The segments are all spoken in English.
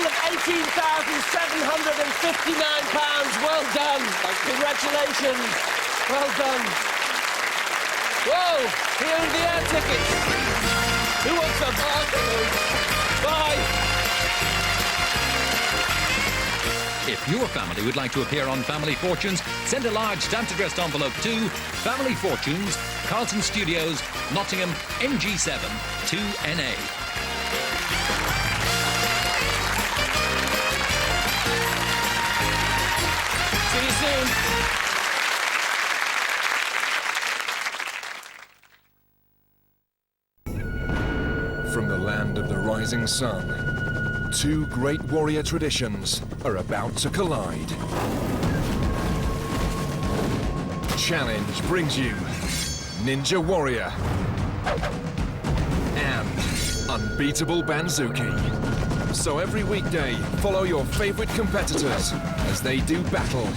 total of £18,759. Well done. Congratulations. Well done. Whoa, here are the air tickets. Who wants a bye. If your family would like to appear on Family Fortunes, send a large stamped addressed envelope to Family Fortunes, Carlton Studios, Nottingham, NG7 2NA. See you soon. From the land of the rising sun, two great warrior traditions are about to collide. Challenge brings you Ninja Warrior and Unbeatable Banzuki. So every weekday, follow your favorite competitors as they do battle.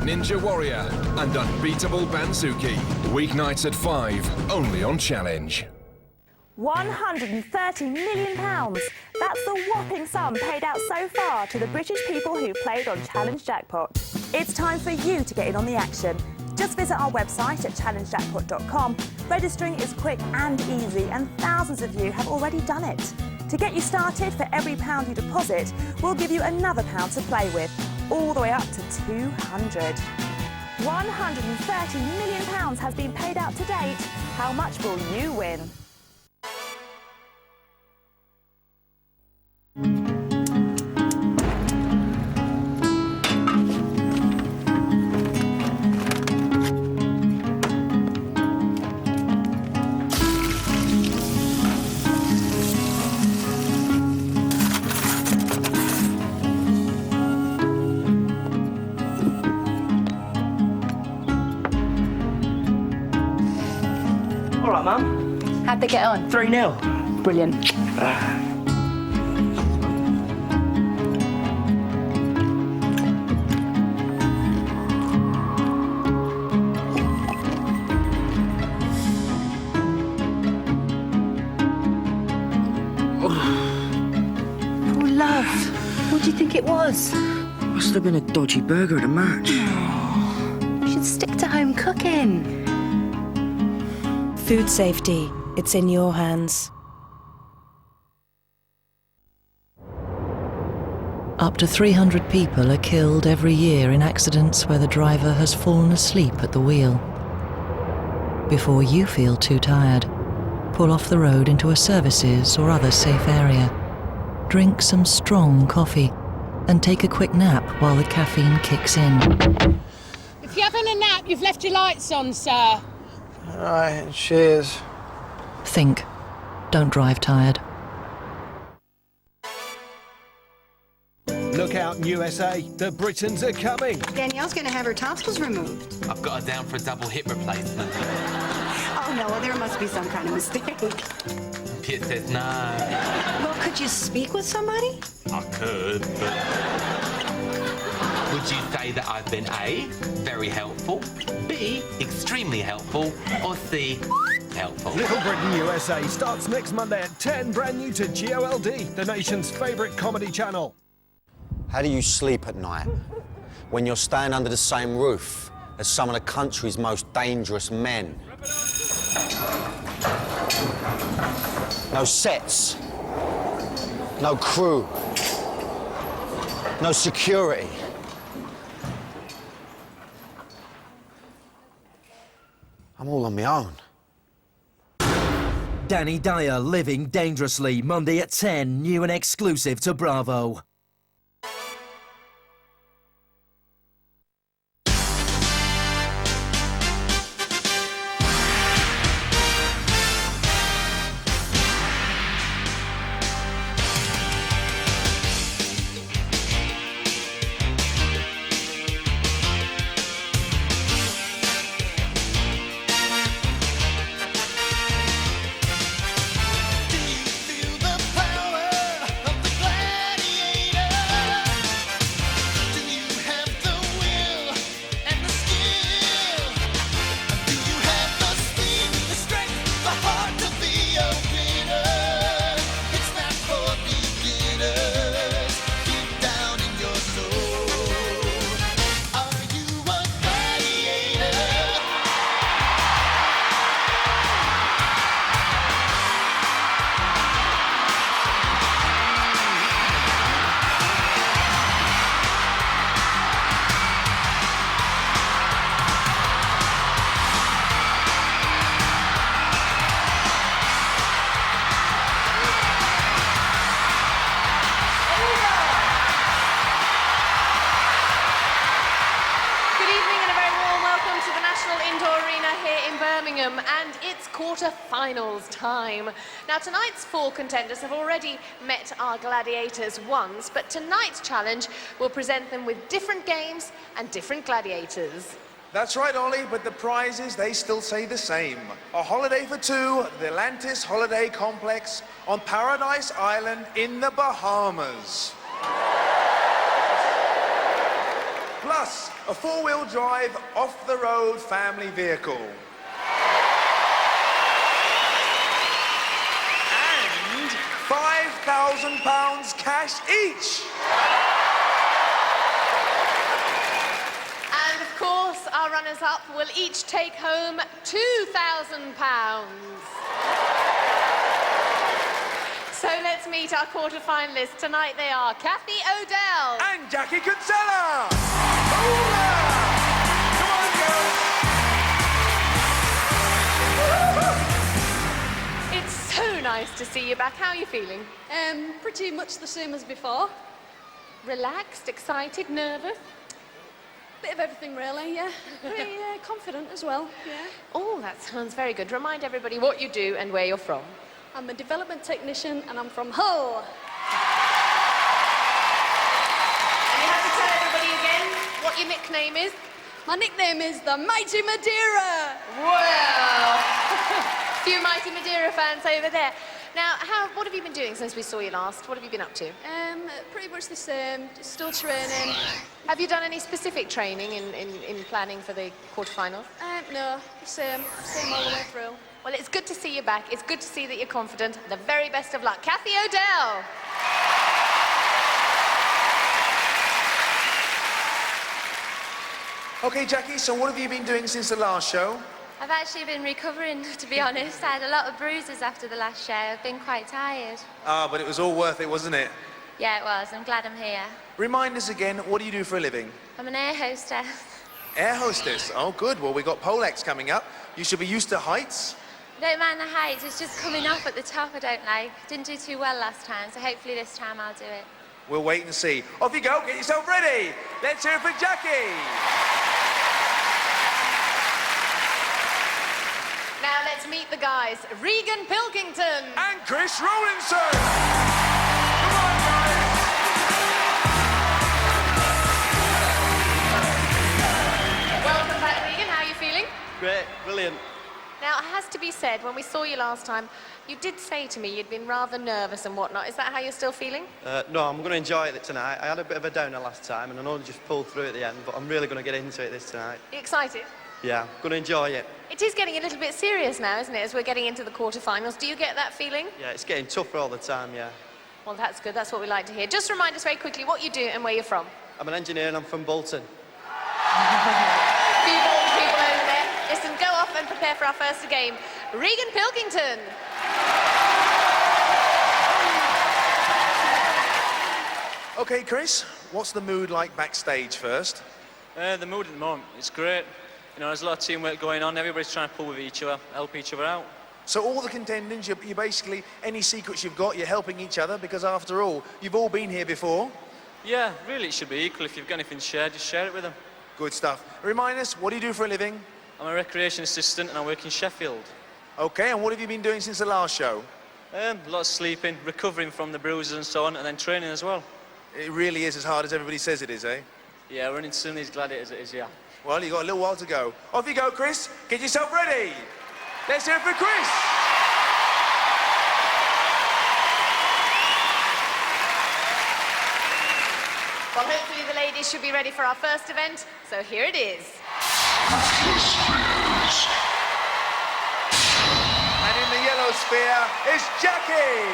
Ninja Warrior and Unbeatable Banzuki. Weeknights at 5, only on Challenge. £130 million. That's the whopping sum paid out so far to the British people who played on Challenge Jackpot. It's time for you to get in on the action. Just visit our website at challengejackpot.com. Registering is quick and easy, and thousands of you have already done it. To get you started, for every £1 you deposit, we'll give you another £1 to play with, all the way up to 200. £130 million has been paid out to date. How much will you win? All right, Mum. How'd they get on? 3-0. Brilliant. Oh, love. What do you think it was? Must have been a dodgy burger at a match. You should stick to home cooking. Food safety, it's in your hands. Up to 300 people are killed every year in accidents where the driver has fallen asleep at the wheel. Before you feel too tired, pull off the road into a services or other safe area. Drink some strong coffee and take a quick nap while the caffeine kicks in. If you're having a nap, you've left your lights on, sir. All right, cheers. Think. Don't drive tired. Look out, USA. The Britons are coming. Danielle's going to have her tonsils removed. I've got her down for a double hip replacement. Oh, no, well, there must be some kind of mistake. Pit says no. Well, could you speak with somebody? I could, but... Would you say that I've been A, very helpful, B, extremely helpful, or C, helpful? Little Britain USA starts next Monday at 10, brand new to GOLD, the nation's favourite comedy channel. How do you sleep at night when you're staying under the same roof as some of the country's most dangerous men? No sets, no crew, no security. I'm all on my own. Danny Dyer living dangerously, Monday at 10, new and exclusive to Bravo. quarter-finals time. Now, tonight's 4 contenders have already met our gladiators once, but tonight's challenge will present them with different games and different gladiators. That's right, Ollie, but the prizes, they still say the same. A holiday for 2 at the Atlantis Holiday Complex on Paradise Island in the Bahamas. Plus, a 4-wheel drive, off-the-road family vehicle. And £5,000 cash each. And of course, our runners-up will each take home £2,000. So let's meet our quarter-finalists. Tonight they are Kathy O'Dell. And Jackie Kinsella. Hoorah! Come on, girls. It's so nice to see you back. How are you feeling? Pretty much the same as before. Relaxed, excited, nervous? Bit of everything, really, yeah. Pretty confident as well, yeah. Oh, that sounds very good. Remind everybody what you do and where you're from. I'm a development technician and I'm from Hull. And you have to tell everybody again what your nickname is. My nickname is the Mighty Madeira. Wow. Few Mighty Madeira fans over there. Now, what have you been doing since we saw you last? What have you been up to? Pretty much the same, just still training. Have you done any specific training in planning for the quarterfinals? No, the same all the way through. Well, it's good to see you back. It's good to see that you're confident. The very best of luck. Kathy O'Dell. Okay, Jackie, so what have you been doing since the last show? I've actually been recovering, to be honest. I had a lot of bruises after the last show. I've been quite tired. Ah, but it was all worth it, wasn't it? Yeah, it was. I'm glad I'm here. Remind us again, what do you do for a living? I'm an air hostess. Air hostess? Oh, good. Well, we got Polex coming up. You should be used to heights. I don't mind the heights. It's just coming up at the top I don't like. Didn't do too well last time, so hopefully this time I'll do it. We'll wait and see. Off you go. Get yourself ready. Let's hear it for Jackie. Now let's meet the guys. Regan Pilkington. And Chris Rowlinson. Come on, guys. Welcome back, Regan. How are you feeling? Great, brilliant. Now, it has to be said, when we saw you last time, you did say to me you'd been rather nervous and whatnot. Is that how you're still feeling? No, I'm going to enjoy it tonight. I had a bit of a downer last time, and I know I just pulled through at the end, but I'm really going to get into it this tonight. Are you excited? Yeah, I'm going to enjoy it. It is getting a little bit serious now, isn't it, as we're getting into the quarterfinals. Do you get that feeling? Yeah, it's getting tougher all the time, yeah. Well, that's good. That's what we like to hear. Just remind us very quickly what you do and where you're from. I'm an engineer and I'm from Bolton. Few Bolton people over there. Listen, go off and prepare for our first game. Regan Pilkington. Okay, Chris, what's the mood like backstage first? The mood at the moment, it's great. You know, there's a lot of teamwork going on. Everybody's trying to pull with each other, help each other out. So all the contenders, you basically, any secrets you've got, you're helping each other, because after all, you've all been here before. Yeah, really, it should be equal. If you've got anything to share, just share it with them. Good stuff. Remind us, what do you do for a living? I'm a recreation assistant and I work in Sheffield. Okay, and what have you been doing since the last show? A lot of sleeping, recovering from the bruises and so on, and then training as well. It really is as hard as everybody says it is, eh? Yeah, running some of these gladiators it is, yeah. Well, you've got a little while to go. Off you go, Chris. Get yourself ready. Let's hear it for Chris. Well, hopefully the ladies should be ready for our first event, so here it is. And in the yellow sphere is Jackie.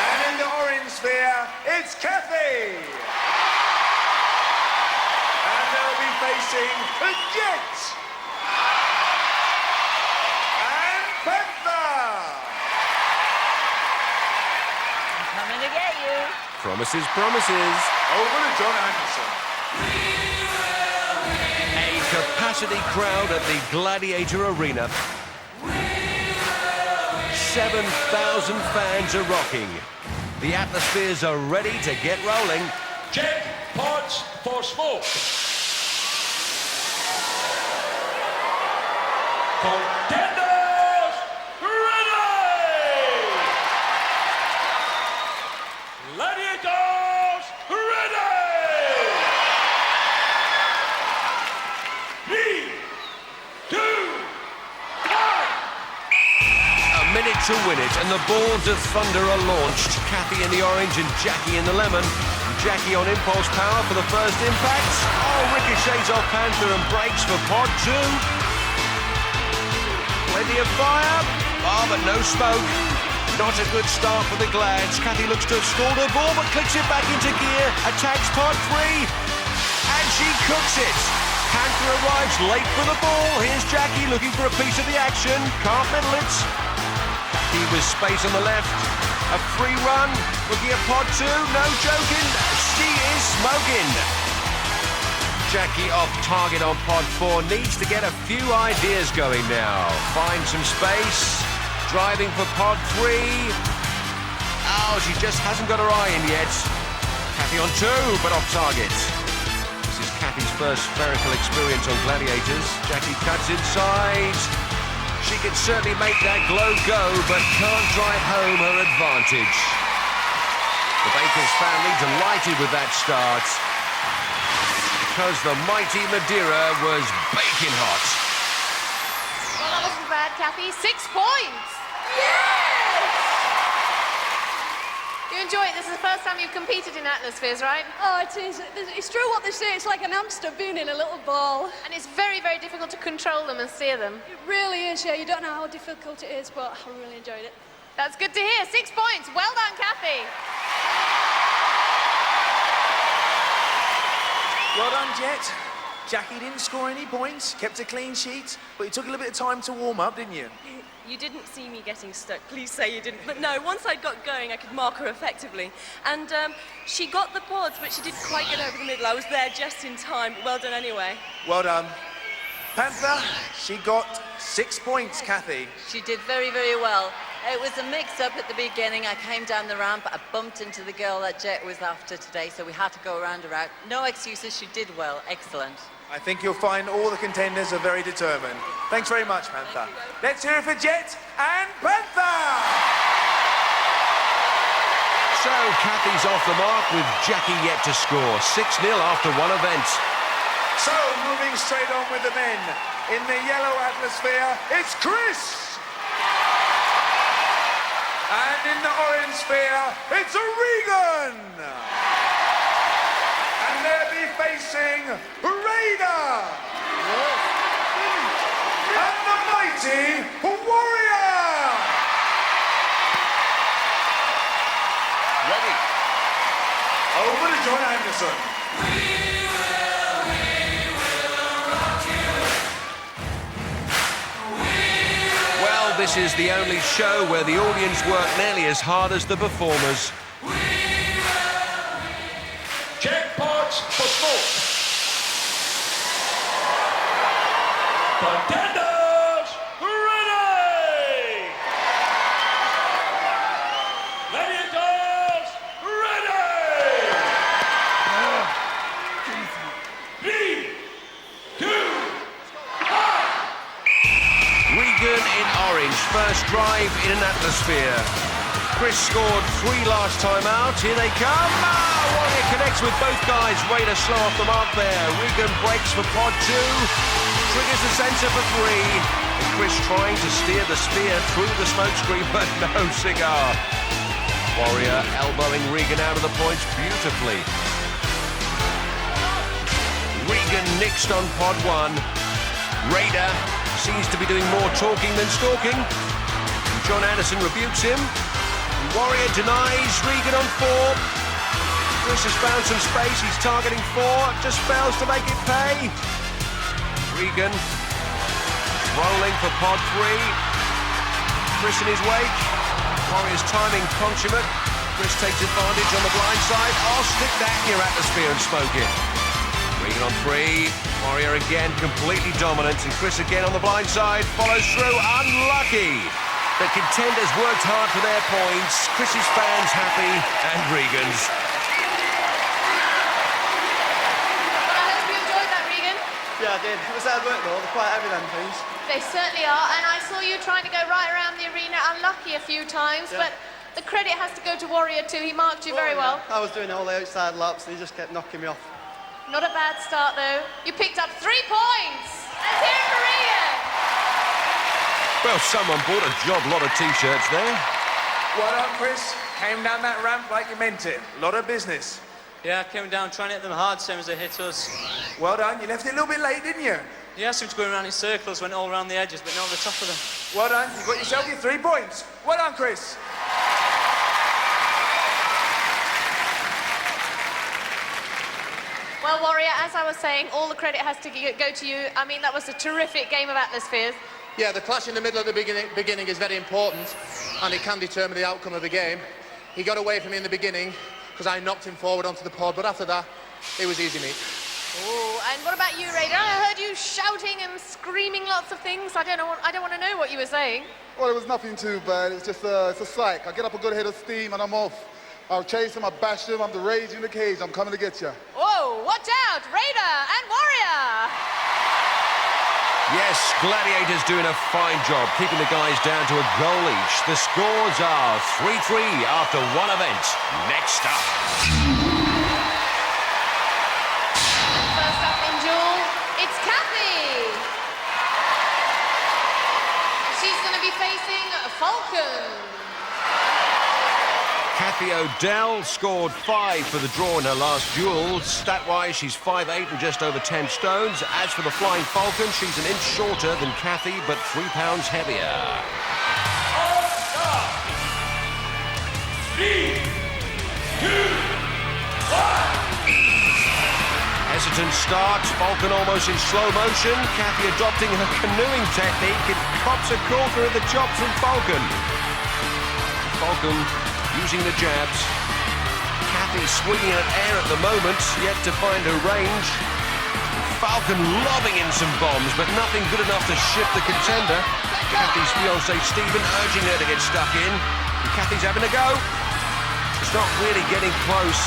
And in the orange sphere, it's Kathy. And they'll be facing the Jet. And Panther. I'm coming to get you. Promises, promises. Over to John Anderson. A capacity crowd at the Gladiator Arena. 7,000 fans are rocking. The atmospheres are ready to get rolling. Check pods for smoke. Contenders, ready! Gladiators, ready! 3, 2, 1! A minute to win it, and the balls of thunder are launched. Kathy in the orange and Jackie in the lemon. Jackie on impulse power for the first impact. Oh, ricochets off Panther and breaks for pod 2. Plenty of fire. Oh, but no smoke. Not a good start for the Glads. Kathy looks to have scored her ball, but clicks it back into gear. Attacks pod 3. And she cooks it. Panther arrives late for the ball. Here's Jackie looking for a piece of the action. Can't middle it. Kathy with space on the left. A free run, looking at pod 2, no joking, she is smoking. Jackie off target on pod 4, needs to get a few ideas going now. Find some space, driving for pod 3. Oh, she just hasn't got her eye in yet. Kathy on 2, but off target. This is Kathy's first spherical experience on Gladiators. Jackie cuts inside. She can certainly make that glow go, but can't drive home her advantage. The Bakers family delighted with that start, because the mighty Madeira was baking hot. Well, that wasn't bad, Kathy. 6 points! You enjoy it. This is the first time you've competed in atmospheres, right? Oh, it is. It's true what they say. It's like an hamster being in a little ball. And it's very, very difficult to control them and steer them. It really is, yeah. You don't know how difficult it is, but I really enjoyed it. That's good to hear. 6 points. Well done, Kathy. Well done, Jet. Jackie didn't score any points, kept a clean sheet, but you took a little bit of time to warm up, didn't you? You didn't see me getting stuck. Please say you didn't. But no, once I got going, I could mark her effectively. And she got the pods, but she didn't quite get over the middle. I was there just in time. Well done anyway. Well done. Panther, she got 6 points, Kathy. She did very, very well. It was a mix-up at the beginning. I came down the ramp. I bumped into the girl that Jet was after today, so we had to go around her out. No excuses. She did well. Excellent. I think you'll find all the contenders are very determined. Thanks very much, Panther. Let's hear it for Jet and Panther! So Kathy's off the mark with Jackie yet to score. 6-0 after one event. So, moving straight on with the men. In the yellow atmosphere, it's Chris! And in the orange sphere, it's Regan! And they'll be facing Raider! And the mighty Warrior! Ready. Over to John Anderson. Well, this is the only show where the audience work nearly as hard as the performers. Jackpots for sports. Contenders, ready! Gladiators, ready! 3, 2, 1! Regan in orange, first drive in an atmosphere. Chris scored 3 last time out. Here they come. Warrior connects with both guys. Raider slow off the mark there. Regan breaks for pod 2. Triggers the sensor for 3. And Chris trying to steer the spear through the smokescreen, but no cigar. Warrior elbowing Regan out of the points beautifully. Regan nixed on pod 1. Raider seems to be doing more talking than stalking. And John Anderson rebukes him. Warrior denies, Regan on 4. Chris has found some space, he's targeting 4, just fails to make it pay. Regan rolling for pod 3. Chris in his wake. Warrior's timing consummate. Chris takes advantage on the blind side. Oh, stick that in your atmosphere and smoke it. Regan on 3. Warrior again completely dominant, and Chris again on the blind side. Follows through, unlucky. The contenders worked hard for their points. Chris's fans happy, and Regan's. Well, I hope you enjoyed that, Regan. Yeah, I did. It was hard work though. They're quite heavy then, things. They certainly are, and I saw you trying to go right around the arena, unlucky a few times, but the credit has to go to Warrior too. He marked you very well. I was doing all the outside laps and he just kept knocking me off. Not a bad start though. You picked up 3 points. Let's hear it for Ian. Well, someone bought a job lot of T-shirts there. Well done, Chris. Came down that ramp like you meant it. A lot of business. Yeah, I came down trying to hit them hard, same as they hit us. Well done. You left it a little bit late, didn't you? Yeah, I seemed to go around in circles, went all around the edges, but not on the top of them. Well done. You got yourself your 3 points. Well done, Chris. Well, Warrior, as I was saying, all the credit has to go to you. I mean, that was a terrific game of atmospheres. Yeah, the clash in the middle of the beginning is very important, and it can determine the outcome of the game. He got away from me in the beginning because I knocked him forward onto the pod, but after that, it was easy meat. Oh, and what about you, Raider? I heard you shouting and screaming lots of things. I don't want to know what you were saying. Well, it was nothing too bad. It's just it's a psych. I get up a good head of steam and I'm off. I'll chase him, I'll bash him, I'm the rage in the cage. I'm coming to get you. Whoa, watch out, Raider and Warrior! Yes, Gladiators doing a fine job, keeping the guys down to a goal each. The scores are 3-3 after one event. Next up. First up in duel, it's Kathy. She's going to be facing Falcon. Kathy O'Dell scored 5 for the draw in her last duel. Stat-wise, she's 5'8" and just over 10 stones. As for the Flying Falcon, she's an inch shorter than Kathy, but 3 pounds heavier. 3, 2, 1. Hesitant start, Falcon almost in slow motion. Kathy adopting her canoeing technique. It cops a corker at the chops from Falcon. Falcon using the jabs. Kathy swinging at air at the moment, yet to find her range. Falcon lobbing in some bombs, but nothing good enough to shift the contender. Kathy's fiancé Stephen urging her to get stuck in. And Kathy's having a go. It's not really getting close.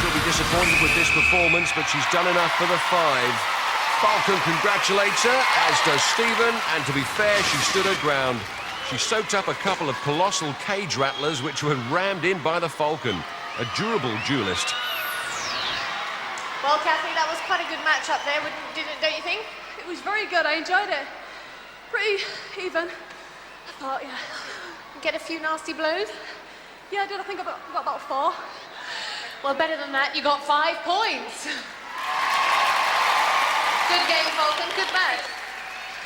She'll be disappointed with this performance, but she's done enough for the 5. Falcon congratulates her, as does Stephen, and to be fair, she stood her ground. She soaked up a couple of colossal cage rattlers which were rammed in by the Falcon. A durable duelist. Well, Kathy, that was quite a good match up there, don't you think? It was very good. I enjoyed it. Pretty even, I thought, yeah. Get a few nasty blows? Yeah, I did. I think I got about 4. Well, better than that, you got 5 points. Good game, Falcon. Good match.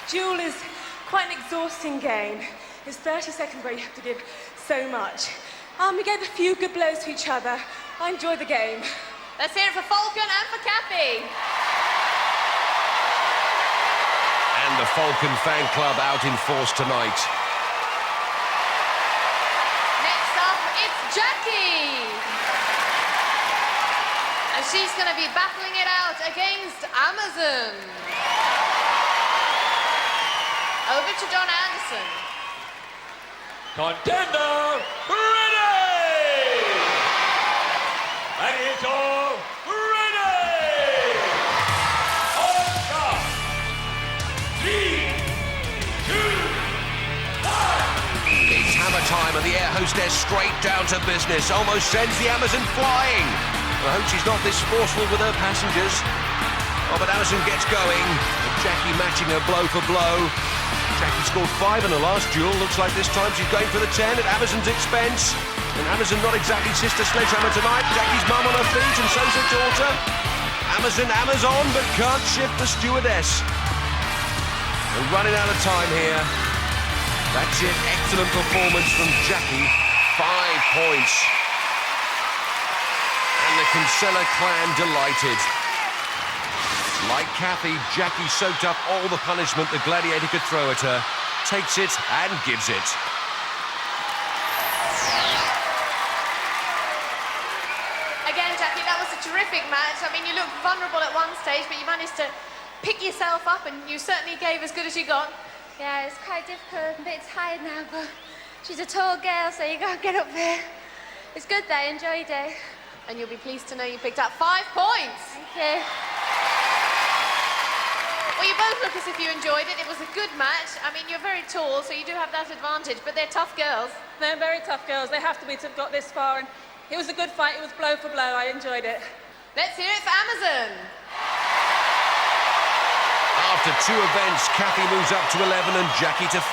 Duel is quite an exhausting game. It's 30 seconds where you have to give so much. We gave a few good blows to each other. I enjoyed the game. Let's hear it for Falcon and for Kathy. And the Falcon fan club out in force tonight. Next up, it's Jackie. And she's going to be battling it out against Amazon. Over to John Anderson. Contender ready! Gladiator ready! On top! 3, 2, 1! It's hammer time and the air hostess straight down to business. Almost sends the Amazon flying. I hope she's not this forceful with her passengers. Oh, but Amazon gets going. Jackie matching her blow for blow. Jackie scored 5 in the last duel. Looks like this time she's going for the 10 at Amazon's expense. And Amazon not exactly Sister Sledgehammer tonight. Jackie's mum on her feet and so's her daughter. Amazon, but can't shift the stewardess. And running out of time here. That's it. Excellent performance from Jackie. 5 points. And the Kinsella clan delighted. Like Kathy, Jackie soaked up all the punishment the Gladiator could throw at her, takes it and gives it. Again, Jackie, that was a terrific match. I mean, you looked vulnerable at one stage, but you managed to pick yourself up and you certainly gave as good as you got. Yeah, it's quite difficult. I'm a bit tired now, but she's a tall girl, so you gotta get up there. It's good though, I enjoyed it. And you'll be pleased to know you picked up 5 points. Thank you. you both look as if you enjoyed it. It was a good match. I mean, you're very tall, so you do have that advantage, but they're tough girls. They're very tough girls. They have to be to have got this far. And it was a good fight. It was blow for blow. I enjoyed it. Let's hear it for Amazon. After 2 events, Kathy moves up to 11 and Jackie to 5.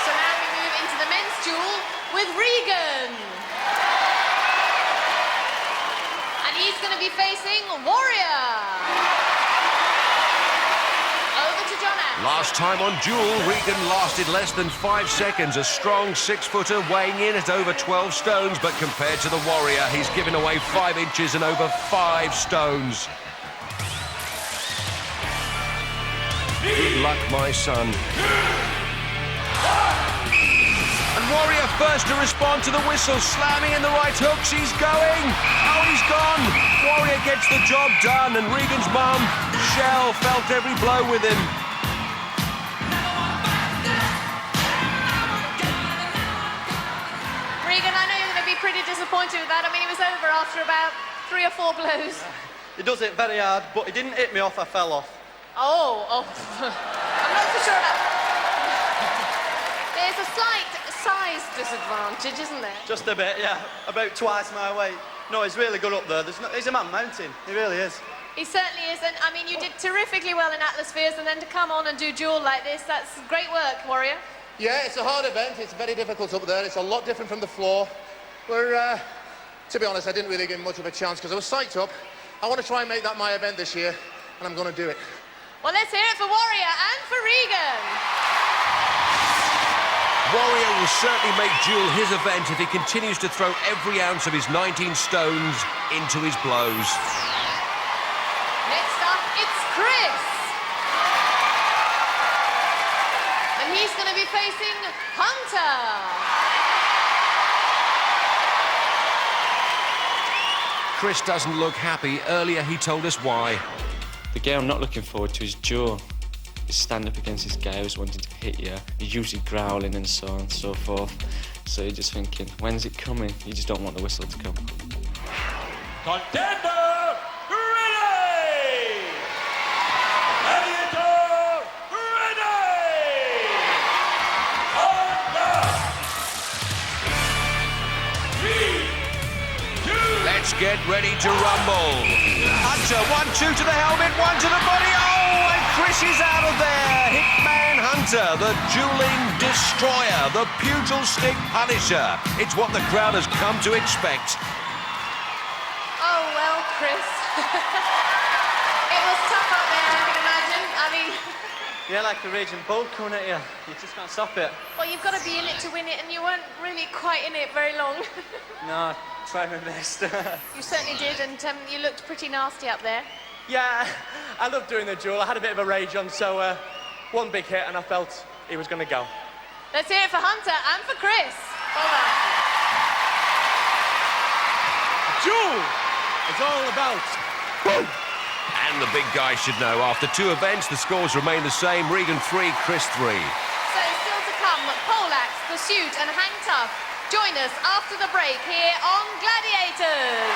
So now we move into the men's duel with Regan. And he's going to be facing Warrior. Over to John Ash. Last time on Duel, Regan lasted less than 5 seconds. A strong 6-footer weighing in at over 12 stones, but compared to the Warrior, he's given away 5 inches and over 5 stones. Good luck, my son. And Warrior first to respond to the whistle, slamming in the right hooks. He's going. Oh, he's gone. Warrior gets the job done, and Regan's mum, Shell, felt every blow with him. Regan, I know you're going to be pretty disappointed with that. I mean, it was over after about 3 or 4 blows. He does it very hard, but he didn't hit me off, I fell off. Oh. I'm not so sure about There's a slight size disadvantage, isn't there? Just a bit, yeah. About twice my weight. No, he's really good up there. He's a man mountain. He really is. He certainly is, and I mean, you did terrifically well in Atmospheres, and then to come on and do Duel like this, that's great work, Warrior. Yeah, it's a hard event. It's very difficult up there. It's a lot different from the floor. We're, to be honest, I didn't really give him much of a chance because I was psyched up. I want to try and make that my event this year, and I'm going to do it. Well, let's hear it for Warrior and for Regan. Warrior will certainly make Duel his event if he continues to throw every ounce of his 19 stones into his blows. Next up, it's Chris. And he's going to be facing Hunter. Chris doesn't look happy. Earlier, he told us why. The game I'm not looking forward to is Joe. He's standing up against this guy who's wanting to hit you. He's usually growling and so on and so forth. So you're just thinking, when's it coming? You just don't want the whistle to come. Contender, ready! Gladiator, ready! On the 3, 2... Let's get ready to rumble. Hunter, 1-2 to the helmet, 1 to the body. Oh, and Chris is out of there. Hitman Hunter, the dueling destroyer, the pugil stick punisher. It's what the crowd has come to expect. Oh, well, Chris. It was tough up there, I can imagine. I mean... Yeah, like a raging bull coming at you. You just can't stop it. Well, you've got to be in it to win it, and you weren't really quite in it very long. No, try my best. You certainly did, and you looked pretty nasty up there. Yeah, I loved doing the duel. I had a bit of a rage on, so one big hit, and I felt he was going to go. Let's hear it for Hunter and for Chris. Well Duel done. is all about... Woo! And the big guy should know, after 2 events, the scores remain the same. Regan 3, Chris 3. So still to come, Poleaxe, Pursuit and Hang Tough. Join us after the break here on Gladiators.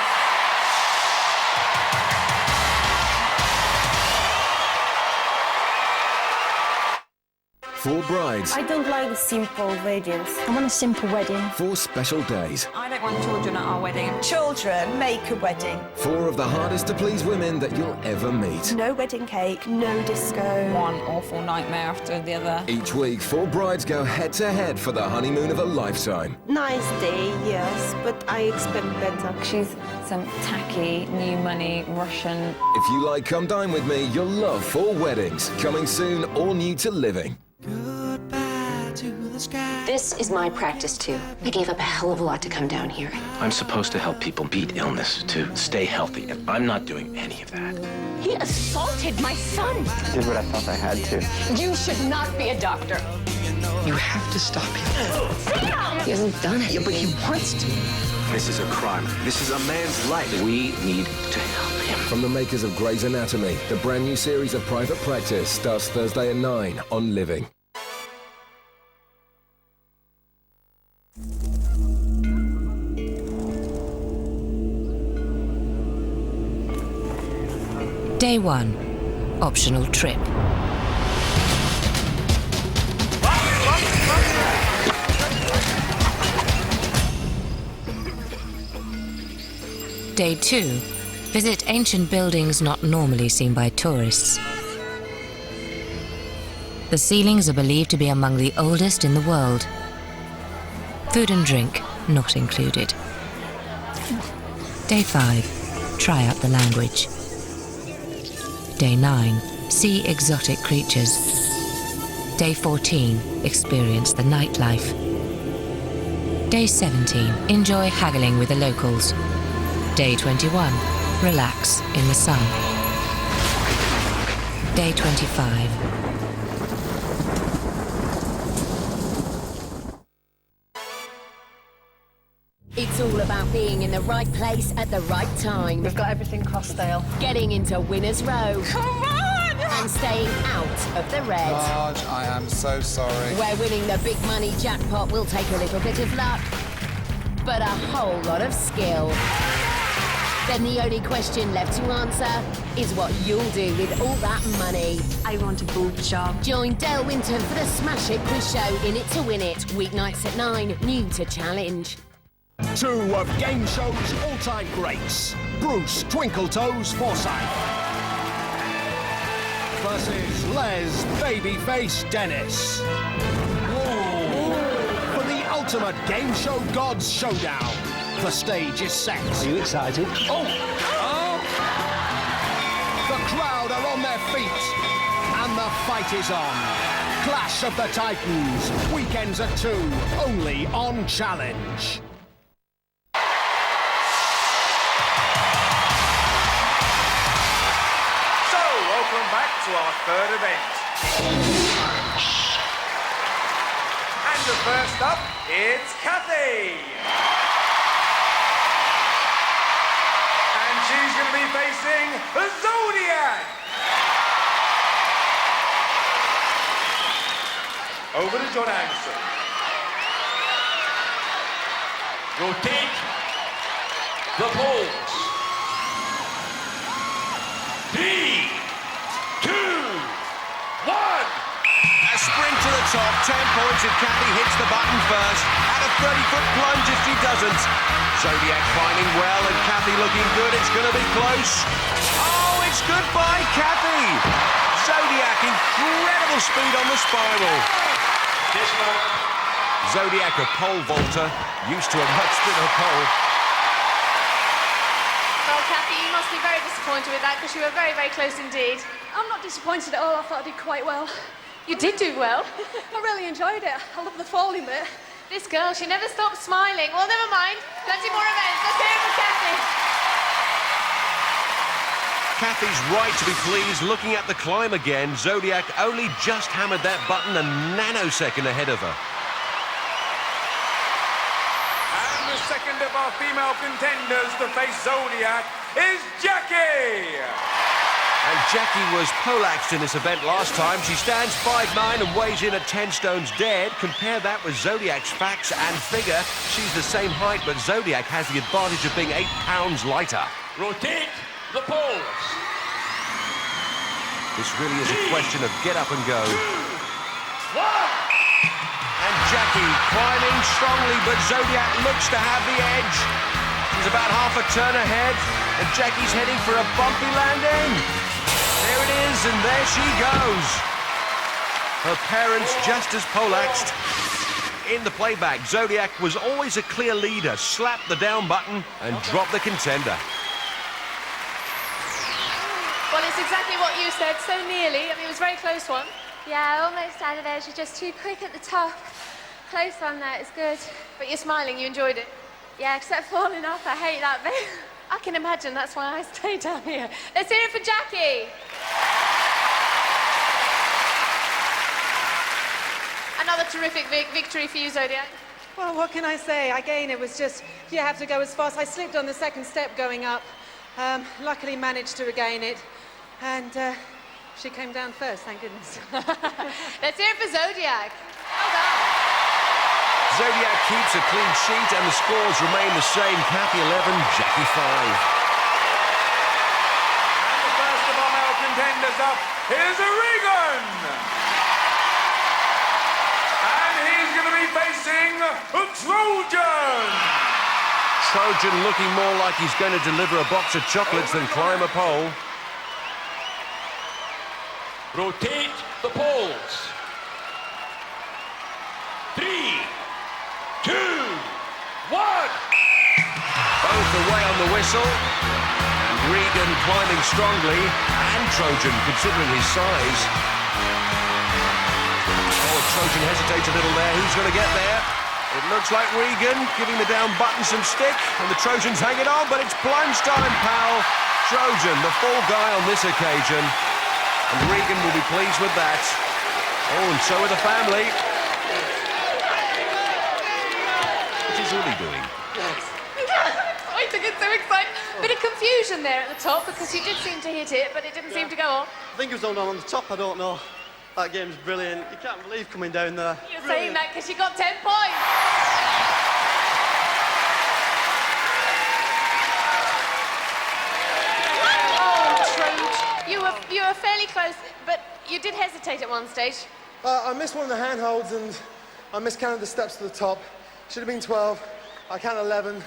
For brides. I don't like simple weddings. I want a simple wedding. 4 special days. I don't want children at our wedding. Children make a wedding. 4 of the hardest to please women that you'll ever meet. No wedding cake, no disco. One awful nightmare after the other. Each week, 4 brides go head to head for the honeymoon of a lifetime. Nice day, yes, but I expect better. She's some tacky, new money, Russian. If you like Come Dine With Me, you'll love 4 weddings. Coming soon, all new to living. This is my practice, too. I gave up a hell of a lot to come down here. I'm supposed to help people beat illness, to stay healthy, and I'm not doing any of that. He assaulted my son. I did what I felt I had to. You should not be a doctor. You have to stop him. Sam! He hasn't done it, but he wants to. This is a crime. This is a man's life. We need to help him. From the makers of Grey's Anatomy, the brand new series of Private Practice starts Thursday at 9 on Living. Day 1. optional trip. Day 2. Visit ancient buildings not normally seen by tourists. The ceilings are believed to be among the oldest in the world. Food and drink not included. Day 5. Try out the language. Day 9. See exotic creatures. Day 14. Experience the nightlife. Day 17. Enjoy haggling with the locals. Day 21. Relax in the sun. Day 25. It's all about being in the right place at the right time. We've got everything crossed, Dale. Getting into Winner's Row. Come on! And staying out of the red. Marge, I am so sorry. Where winning the big money jackpot will take a little bit of luck, but a whole lot of skill. Then the only question left to answer is what you'll do with all that money. I want a boob job. Join Dale Winton for the Smash It quiz show, In It to Win It, weeknights at 9, new to Challenge. 2 of game show's all-time greats, Bruce Twinkletoes Forsyth versus Les Babyface Dennis. For the ultimate game show gods showdown, the stage is set. Are you excited? Oh! The crowd are on their feet, and the fight is on. Clash of the Titans, weekends at 2, only on Challenge. Welcome back to our third event. And the first up, it's Kathy. And she's going to be facing Zodiac. Over to John Anderson. Rotate the poles. 3, 2, 1. A sprint to the top, 10 points if Kathy hits the button first, and a 30-foot plunge if she doesn't. Zodiac finding well, and Kathy looking good. It's going to be close. Oh, it's goodbye, Kathy. Zodiac, incredible speed on the spiral. Zodiac, a pole vaulter, used to a much thinner pole. Well, Kathy, you must be very disappointed with that because you were very, very close indeed. I'm not disappointed at all. I thought I did quite well. You did do well. I really enjoyed it. I love the falling bit. This girl, she never stops smiling. Well, never mind. Plenty more events. Let's hear it for Kathy. Kathy's right to be pleased looking at the climb again. Zodiac only just hammered that button a nanosecond ahead of her. And the second of our female contenders to face Zodiac is Jackie. And Jackie was poleaxed in this event last time. She stands 5'9" and weighs in at 10 stones dead. Compare that with Zodiac's facts and figure. She's the same height, but Zodiac has the advantage of being 8 pounds lighter. Rotate the poles. This really is a question of get up and go. 1. And Jackie climbing strongly, but Zodiac looks to have the edge. She's about half a turn ahead, and Jackie's heading for a bumpy landing. There it is, and there she goes. Her parents just as poleaxed. In the playback, Zodiac was always a clear leader, slapped the down button and dropped the contender. Well, it's exactly what you said, so nearly. I mean, it was a very close one. Yeah, almost out of there. She's just too quick at the top. Close on there, it's good. But you're smiling, you enjoyed it. Yeah, except falling off. I hate that bit. I can imagine, that's why I stayed down here. Let's hear it for Jackie. Another terrific victory for you, Zodiac. Well, what can I say? Again, it was just, you have to go as fast. I slipped on the second step going up. Luckily managed to regain it. And she came down first, thank goodness. Let's hear it for Zodiac. Well done. Zodiac keeps a clean sheet and the scores remain the same. Kathy 11, Jackie 5. And the first of our male contenders up, here's Regan. And he's going to be facing Trojan. Trojan looking more like he's going to deliver a box of chocolates than climb a pole. Rotate the poles. 3, 2, 1. Both away on the whistle. And Regan climbing strongly. And Trojan, considering his size. Oh, Trojan hesitates a little there. Who's going to get there? It looks like Regan giving the down button some stick. And the Trojans hanging on, but it's Blindstyle and Powell. Trojan, the full guy on this occasion. And Regan will be pleased with that. Oh, and so are the family. What is Uli doing? Exciting, it's so exciting. Bit of confusion there at the top because he did seem to hit it, but it didn't seem to go on. I think it was on the top, I don't know. That game's brilliant. You can't believe coming down there. You're saying that because you got 10 points. You were fairly close, but you did hesitate at one stage. I missed one of the handholds and I miscounted the steps to the top. Should have been 12. I counted 11.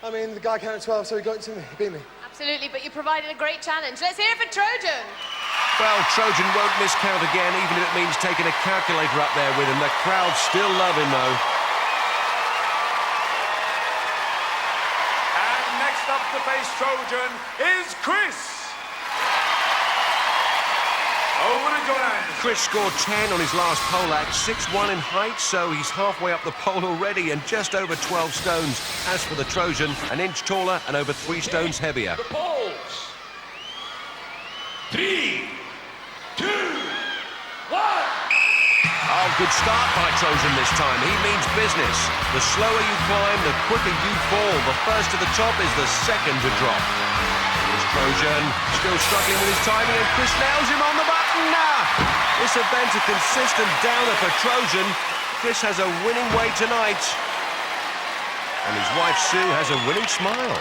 I mean, the guy counted 12, so he got to me. He beat me. Absolutely, but you provided a great challenge. Let's hear it for Trojan. Well, Trojan won't miscount again, even if it means taking a calculator up there with him. The crowd still love him, though. And next up to face Trojan is Chris. Over to Joanne. Chris scored 10 on his last pole act, 6'1" in height, so he's halfway up the pole already and just over 12 stones. As for the Trojan, an inch taller and over 3 stones heavier. The poles. 3, 2, 1. Oh, good start by Trojan this time. He means business. The slower you climb, the quicker you fall. The first to the top is the second to drop. Here's Trojan, still struggling with his timing, and Chris nails him on the button. This event's a consistent downer for Trojan. Chris has a winning way tonight. And his wife Sue has a winning smile.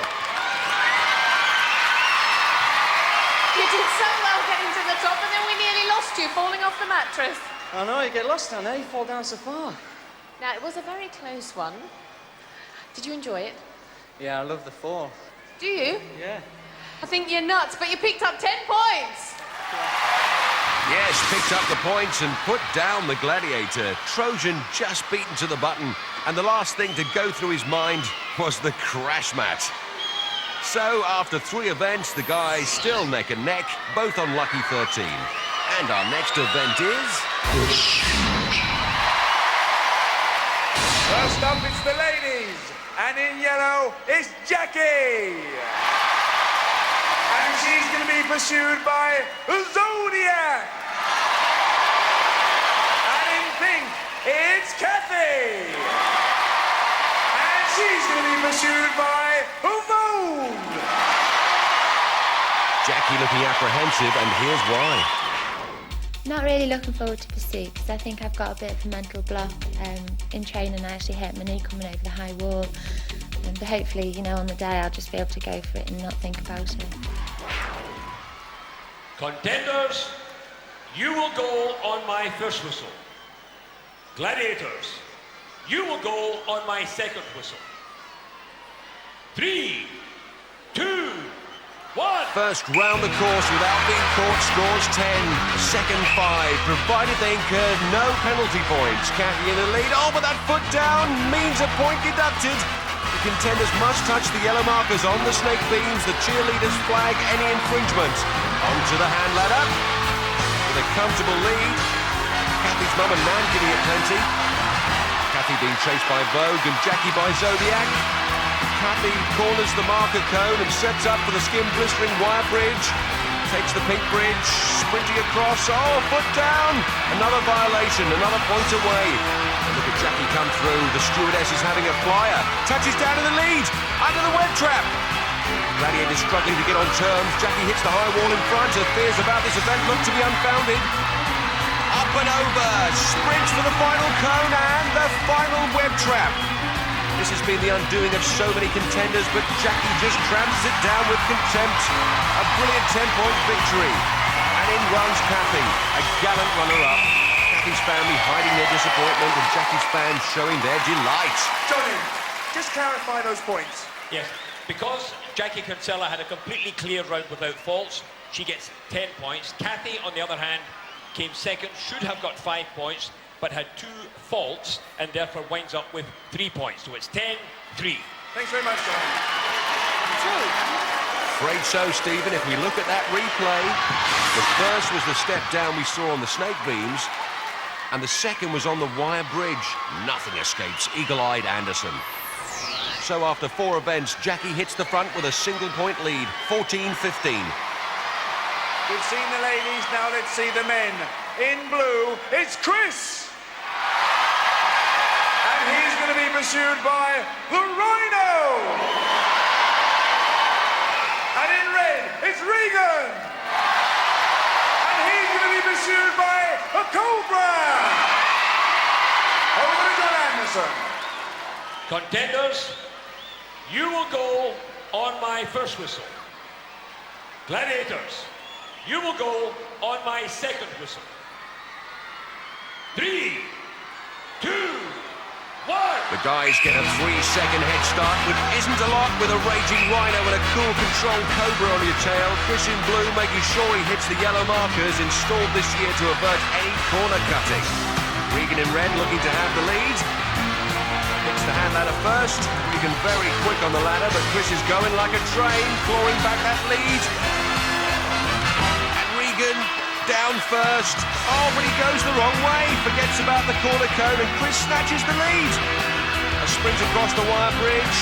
You did so well getting to the top, and then we nearly lost you falling off the mattress. I know, you get lost down there, you fall down so far. Now, it was a very close one. Did you enjoy it? Yeah, I love the fall. Do you? Yeah. I think you're nuts, but you picked up 10 points. Yes, picked up the points and put down the Gladiator. Trojan just beaten to the button, and the last thing to go through his mind was the crash mat. So, after 3 events, the guys still neck and neck, both on Lucky 13. And our next event is... First up, it's the ladies. And in yellow, it's Jackie. And she's going to be pursued by Zodiac. And in pink, it's Kathy. And she's going to be pursued by Moon. Jackie looking apprehensive, and here's why. Not really looking forward to pursuit because I think I've got a bit of a mental block. In training, I actually hurt my knee coming over the high wall. But hopefully, you know, on the day I'll just be able to go for it and not think about it. Contenders, you will go on my first whistle. Gladiators, you will go on my second whistle. 3, 2, 1. First round the course without being caught scores 10. Second 5, provided they incur no penalty points. Kathy in the lead. Oh, but that foot down means a point deducted. The contenders must touch the yellow markers on the snake beams. The cheerleaders flag any infringement. Onto the hand ladder. With a comfortable lead. Kathy's mum and nan giving it plenty. Kathy being chased by Vogue and Jackie by Zodiac. Kathy corners the marker cone and sets up for the skin blistering wire bridge. Takes the pink bridge, sprinting across. Oh, foot down. Another violation, another point away. And look at Jackie come through. The stewardess is having a flyer. Touches down in the lead. Under the web trap. Gladiator struggling to get on terms. Jackie hits the high wall in front. Her fears about this event look to be unfounded. Up and over. Sprints for the final cone and the final web trap. This has been the undoing of so many contenders, but Jackie just tramps it down with contempt. A brilliant 10-point victory. And in runs Kathy, a gallant runner-up. Kathy's family hiding their disappointment and Jackie's fans showing their delight. Johnny, just clarify those points. Yes, because Jackie Kinsella had a completely clear round without faults, she gets 10 points. Kathy, on the other hand, came second, should have got 5 points, but had 2 faults, and therefore winds up with 3 points. So it's 10-3. Thanks very much, Johnny. Afraid so, Stephen. If we look at that replay, the first was the step down we saw on the snake beams, and the second was on the wire bridge. Nothing escapes eagle-eyed Anderson. So after 4 events, Jackie hits the front with a single-point lead, 14-15. We've seen the ladies, now let's see the men. In blue, it's Chris! And he's going to be pursued by the Rhino! And in red, it's Regan! And he's going to be pursued by a Cobra! Over to John Anderson. Contenders, you will go on my first whistle. Gladiators, you will go on my second whistle. 3, 2, 1. The guys get a 3-second head start, which isn't a lot with a raging Rhino and a cool controlled Cobra on your tail. Chris in blue making sure he hits the yellow markers installed this year to avert any corner cutting. Regan in red looking to have the lead. Hits the hand ladder first. Regan very quick on the ladder, but Chris is going like a train, clawing back that lead. And Regan down first. Oh, but he goes the wrong way. Forgets about the corner cone, and Chris snatches the lead. A sprint across the wire bridge.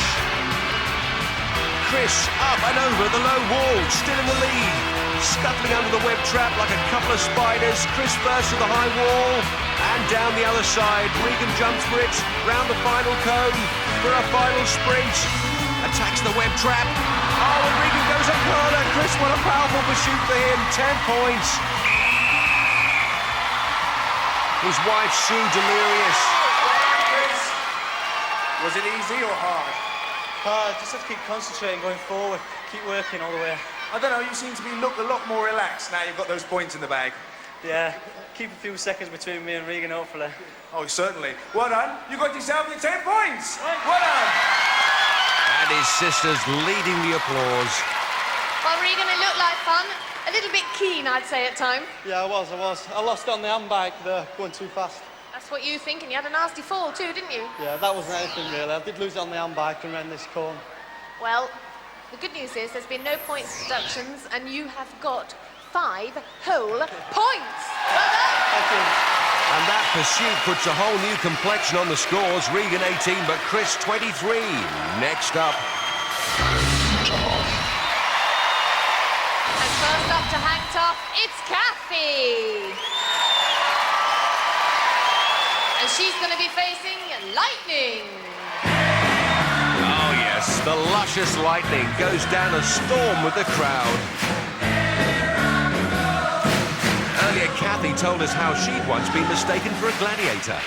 Chris up and over the low wall, still in the lead. Scuttling under the web trap like a couple of spiders. Chris first to the high wall and down the other side. Regan jumps for it, round the final cone for a final sprint. Attacks the web trap. Oh, and Regan goes a corner. Chris, what a powerful pursuit for him. 10 points. His wife Sue delirious. Chris, was it easy or hard? Just have to keep concentrating going forward. Keep working all the way. I don't know, you seem to look a lot more relaxed now you've got those points in the bag. Yeah, keep a few seconds between me and Regan, hopefully. Oh, certainly. Well done. You got yourself your 10 points. Well done. And his sisters leading the applause. Well, Regan, it looked like fun. A little bit keen, I'd say, at time. Yeah, I was. I lost on the handbike there, going too fast. That's what you think, and you had a nasty fall too, didn't you? Yeah, that wasn't anything really. I did lose it on the handbike and ran this cone. Well, the good news is there's been no points deductions, and you have got 5 whole points. Well done. Thank you. And that pursuit puts a whole new complexion on the scores. Regan 18, but Chris 23. Next up. And first up to hang tough, it's Kathy. And she's going to be facing Lightning. Oh yes, the luscious Lightning goes down a storm with the crowd. Earlier, Kathy told us how she'd once been mistaken for a gladiator.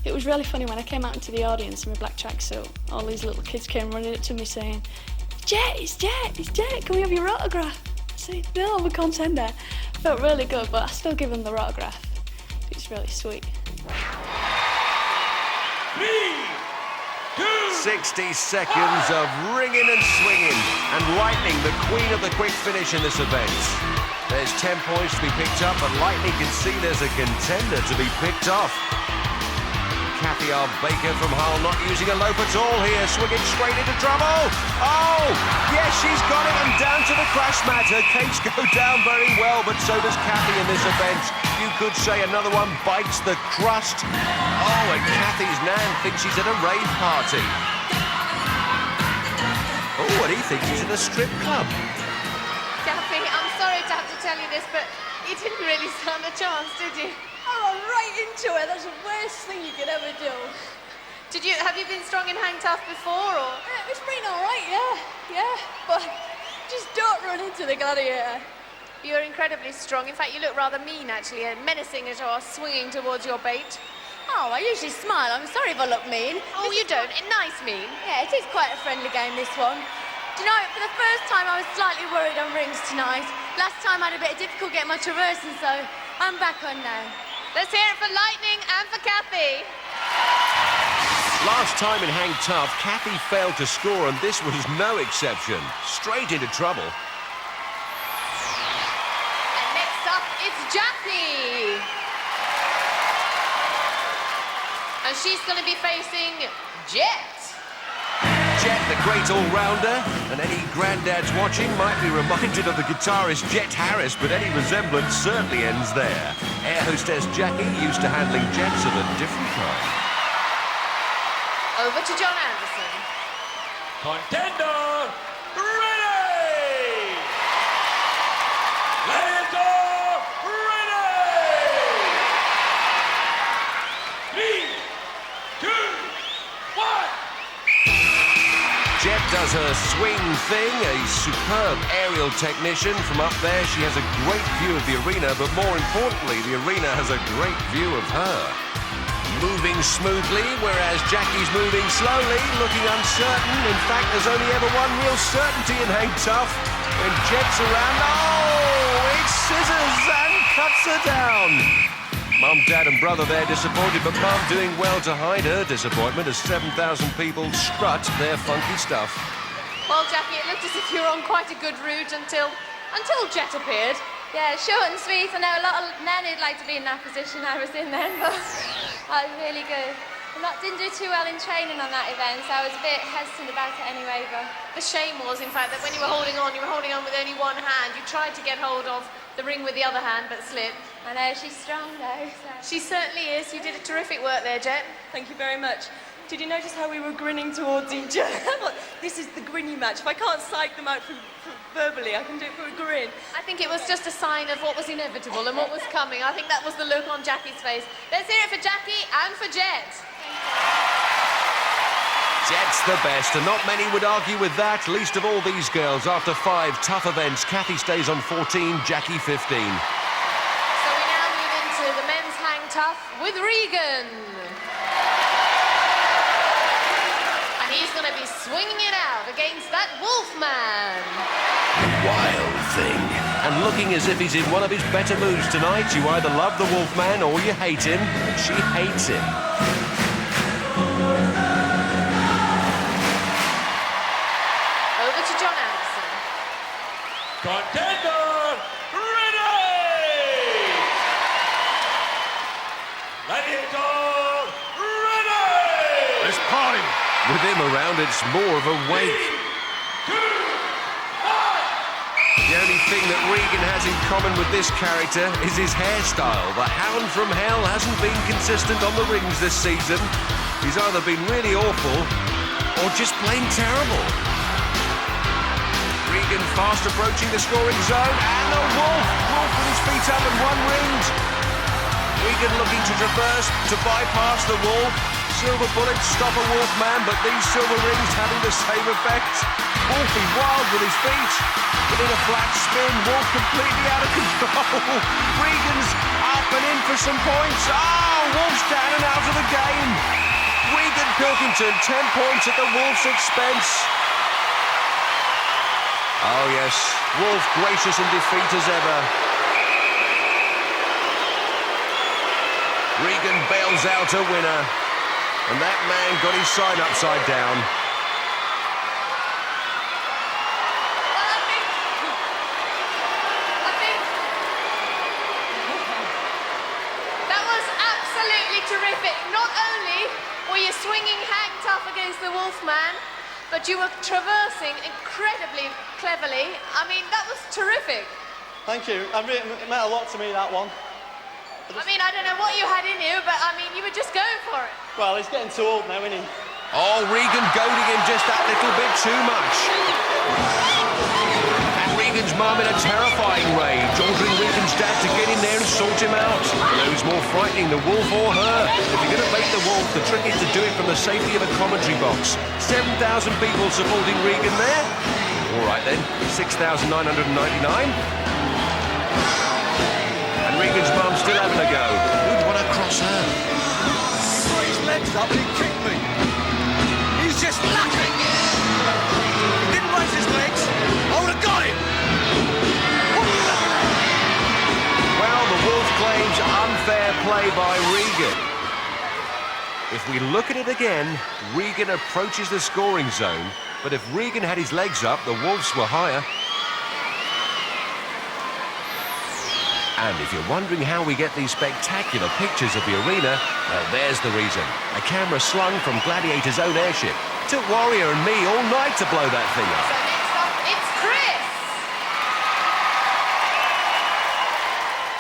It was really funny when I came out into the audience in my black tracksuit. All these little kids came running up to me saying, it's Jet, can we have your autograph? I said, no, I'm a contender. Felt really good, but I still give them the autograph. It's really sweet. 60 seconds of ringing and swinging, and Lightning, the queen of the quick finish in this event. There's 10 points to be picked up, but Lightning can see there's a contender to be picked off. Kathy R. Baker from Hull not using a lope at all here, swinging straight into trouble. Oh, yes, she's got it, and down to the crash mat. Her cakes go down very well, but so does Kathy in this event. You could say another one bites the crust. Oh, and Kathy's nan thinks she's at a rave party. Oh, and he thinks he's at a strip club. Kathy, I'm sorry to have to tell you this, but you didn't really stand a chance, did you? I ran right into it. That's the worst thing you could ever do. Have you been strong in hang tough before, or? It's been all right, yeah. But just don't run into the gladiator. You're incredibly strong. In fact, you look rather mean, actually, and menacing as you're swinging towards your bait. Oh, I usually smile. I'm sorry if I look mean. Oh, you don't. Nice mean. Yeah, it is quite a friendly game, this one. Do you know, for the first time I was slightly worried on rings tonight. Last time I had a bit of difficult getting my traversing, so I'm back on now. Let's hear it for Lightning and for Kathy. Last time in Hang Tough, Kathy failed to score, and this was no exception. Straight into trouble. And next up, it's Jackie. And she's going to be facing Jet. Jet, the great all-rounder, and any granddads watching might be reminded of the guitarist Jet Harris, but any resemblance certainly ends there. Air hostess Jackie used to handling jets of a different kind. Over to John Anderson. Contender, ready! Gladiators, ready! 3, 2, 1! Jet does her swing thing, a superb aerial technician. From up there, she has a great view of the arena, but more importantly, the arena has a great view of her. Moving smoothly, whereas Jackie's moving slowly, looking uncertain. In fact, there's only ever one real certainty in Hang Tough. When Jet's around, oh, it scissors and cuts her down. Mum, Dad and brother there disappointed, but Mum doing well to hide her disappointment as 7,000 people strut their funky stuff. Well, Jackie, it looked as if you were on quite a good route until Jet appeared. Yeah, short and sweet. I know a lot of men who'd like to be in that position I was in then, but I was really good. Didn't do too well in training on that event, so I was a bit hesitant about it anyway, but... The shame was, in fact, that when you were holding on with only one hand. You tried to get hold of the ring with the other hand, but slipped. I know, she's strong though, so... She certainly is. You did a terrific work there, Jet. Thank you very much. Did you notice how we were grinning towards each other? This is the grinny match. If I can't psych them out verbally, I can do it for a grin. I think it was just a sign of what was inevitable and what was coming. I think that was the look on Jackie's face. Let's hear it for Jackie and for Jet. Jet's the best, and not many would argue with that, least of all these girls. After 5 tough events, Kathy stays on 14, Jackie 15. So we now move into the men's Hang Tough with Regan. And he's going to be swinging it out against that Wolfman. Wild thing. And looking as if he's in one of his better moods tonight. You either love the Wolfman or you hate him. And she hates him. Over to John Anderson. Contender, ready! Gladiators, ready! Let's party! With him around, it's more of a wake. 3, 2, 1! The only thing that Regan has in common with this character is his hairstyle. The Hound from Hell hasn't been consistent on the rings this season. He's either been really awful or just plain terrible. Regan fast approaching the scoring zone, and the Wolf with his feet up and one ringed. Regan looking to traverse, to bypass the Wolf. Silver bullets stop a Wolfman, but these silver rings having the same effect. Wolfie wild with his feet. Within a flat spin, Wolf completely out of control. Regan's up and in for some points. Oh, Wolf's down and out of the game. Regan Pilkington, 10 points at the Wolf's expense. Oh yes, Wolf gracious in defeat as ever. Regan bails out a winner. And that man got his sign upside down. I think that was absolutely terrific. Not only were you swinging Hang Tough against the Wolfman, but you were traversing incredibly cleverly. I mean, that was terrific. Thank you. It meant a lot to me, that one. I mean, I don't know what you had in you, but I mean, you were just going for it. Well, he's getting too old now, isn't he? Oh, Regan goading him just that little bit too much. And Regan's mum in a terrifying rage, ordering Regan's dad to get in there and sort him out. And who's more frightening, the Wolf or her? If you're going to bait the Wolf, the trick is to do it from the safety of a commentary box. 7,000 people supporting Regan there. All right then, 6,999. And Regan's mum still having a go. Who'd want to cross her? He put his legs up and he kicked me. He's just laughing. He didn't raise his If we look at it again, Regan approaches the scoring zone, but if Regan had his legs up, the Wolves were higher. And if you're wondering how we get these spectacular pictures of the arena, well, there's the reason. A camera slung from Gladiators' own airship. Took Warrior and me all night to blow that thing up. So next up, it's Chris.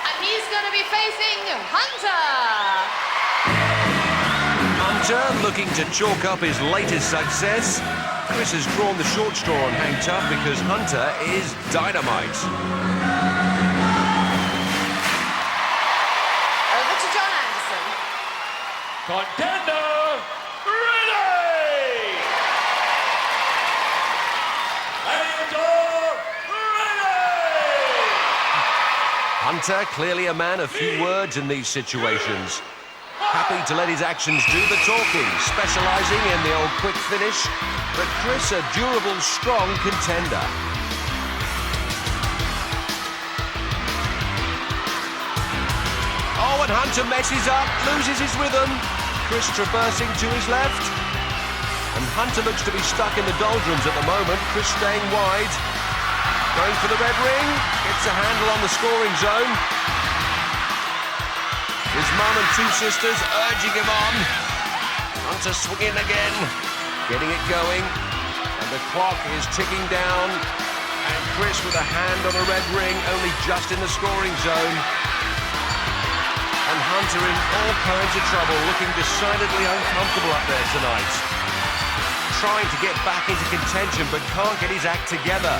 And he's going to be facing Hunter. Hunter looking to chalk up his latest success. Chris has drawn the short straw on Hang Tough because Hunter is dynamite. Contender, ready! Hunter, clearly a man of few words in these situations. Happy to let his actions do the talking, specialising in the old quick finish. But Chris, a durable, strong contender. Oh, and Hunter messes up, loses his rhythm. Chris traversing to his left. And Hunter looks to be stuck in the doldrums at the moment. Chris staying wide. Going for the red ring. Gets a handle on the scoring zone. His mum and two sisters urging him on. Hunter swinging again. Getting it going. And the clock is ticking down. And Chris with a hand on a red ring, only just in the scoring zone. And Hunter in all kinds of trouble, looking decidedly uncomfortable up there tonight. Trying to get back into contention, but can't get his act together.